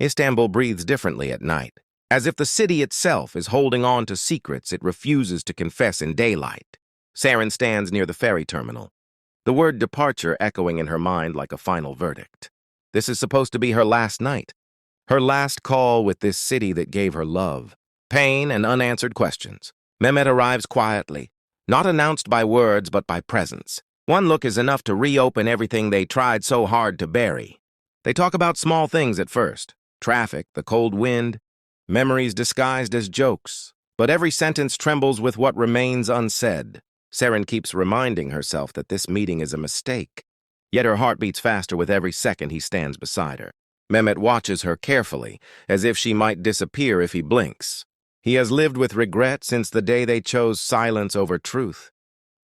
Istanbul breathes differently at night, as if the city itself is holding on to secrets it refuses to confess in daylight. Serin stands near the ferry terminal, the word departure echoing in her mind like a final verdict. This is supposed to be her last night, her last call with this city that gave her love, pain, and unanswered questions. Mehmet arrives quietly, not announced by words but by presence. One look is enough to reopen everything they tried so hard to bury. They talk about small things at first: traffic, the cold wind, memories disguised as jokes. But every sentence trembles with what remains unsaid. Serin keeps reminding herself that this meeting is a mistake. Yet her heart beats faster with every second he stands beside her. Mehmet watches her carefully, as if she might disappear if he blinks. He has lived with regret since the day they chose silence over truth.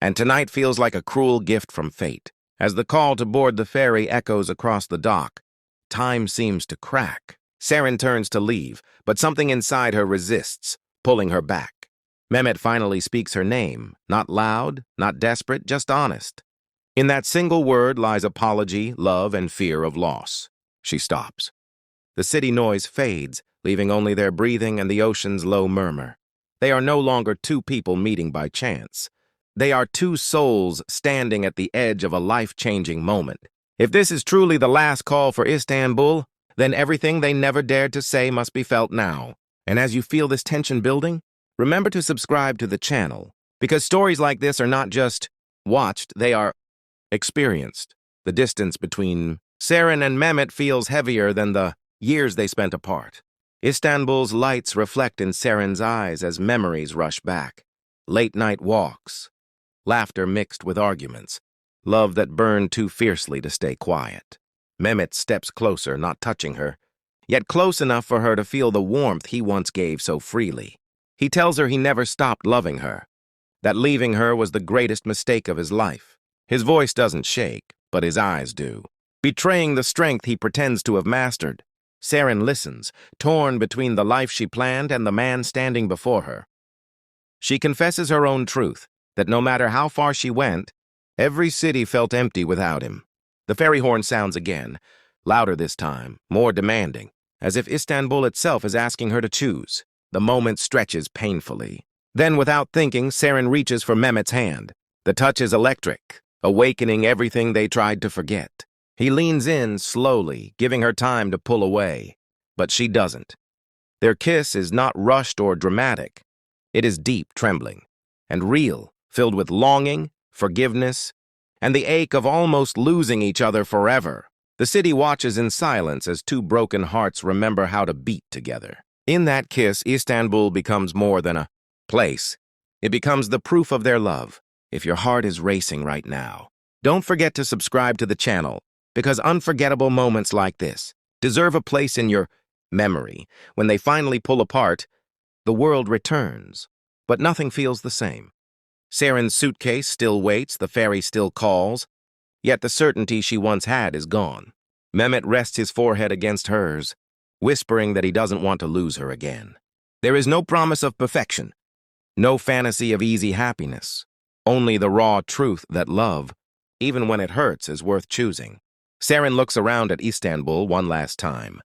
And tonight feels like a cruel gift from fate. As the call to board the ferry echoes across the dock, time seems to crack. Serin turns to leave, but something inside her resists, pulling her back. Mehmet finally speaks her name, not loud, not desperate, just honest. In that single word lies apology, love, and fear of loss. She stops. The city noise fades, leaving only their breathing and the ocean's low murmur. They are no longer two people meeting by chance. They are two souls standing at the edge of a life-changing moment. If this is truly the last call for Istanbul, then everything they never dared to say must be felt now. And as you feel this tension building, remember to subscribe to the channel, because stories like this are not just watched, they are experienced. The distance between Serin and Mehmet feels heavier than the years they spent apart. Istanbul's lights reflect in Serin's eyes as memories rush back. Late-night walks, laughter mixed with arguments, love that burned too fiercely to stay quiet. Mehmet steps closer, not touching her, yet close enough for her to feel the warmth he once gave so freely. He tells her he never stopped loving her, that leaving her was the greatest mistake of his life. His voice doesn't shake, but his eyes do, betraying the strength he pretends to have mastered. Serin listens, torn between the life she planned and the man standing before her. She confesses her own truth, that no matter how far she went, every city felt empty without him. The ferry horn sounds again, louder this time, more demanding, as if Istanbul itself is asking her to choose. The moment stretches painfully. Then, without thinking, Serin reaches for Mehmet's hand. The touch is electric, awakening everything they tried to forget. He leans in slowly, giving her time to pull away, but she doesn't. Their kiss is not rushed or dramatic. It is deep, trembling, and real, filled with longing, forgiveness, and the ache of almost losing each other forever. The city watches in silence as two broken hearts remember how to beat together. In that kiss, Istanbul becomes more than a place. It becomes the proof of their love. If your heart is racing right now, don't forget to subscribe to the channel, because unforgettable moments like this deserve a place in your memory. When they finally pull apart, the world returns, but nothing feels the same. Serin's suitcase still waits, the ferry still calls, yet the certainty she once had is gone. Mehmet rests his forehead against hers, whispering that he doesn't want to lose her again. There is no promise of perfection, no fantasy of easy happiness, only the raw truth that love, even when it hurts, is worth choosing. Serin looks around at Istanbul one last time,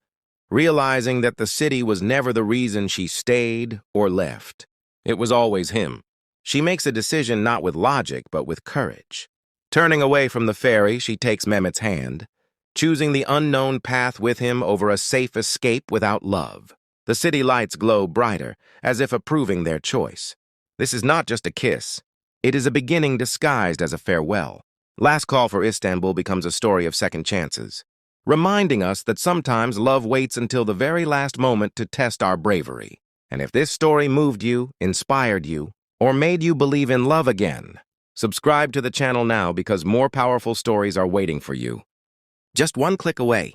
realizing that the city was never the reason she stayed or left. It was always him. She makes a decision not with logic, but with courage. Turning away from the ferry, she takes Mehmet's hand, choosing the unknown path with him over a safe escape without love. The city lights glow brighter, as if approving their choice. This is not just a kiss. It is a beginning disguised as a farewell. Last Call for Istanbul becomes a story of second chances, reminding us that sometimes love waits until the very last moment to test our bravery. And if this story moved you, inspired you, or made you believe in love again, subscribe to the channel now, because more powerful stories are waiting for you. Just one click away.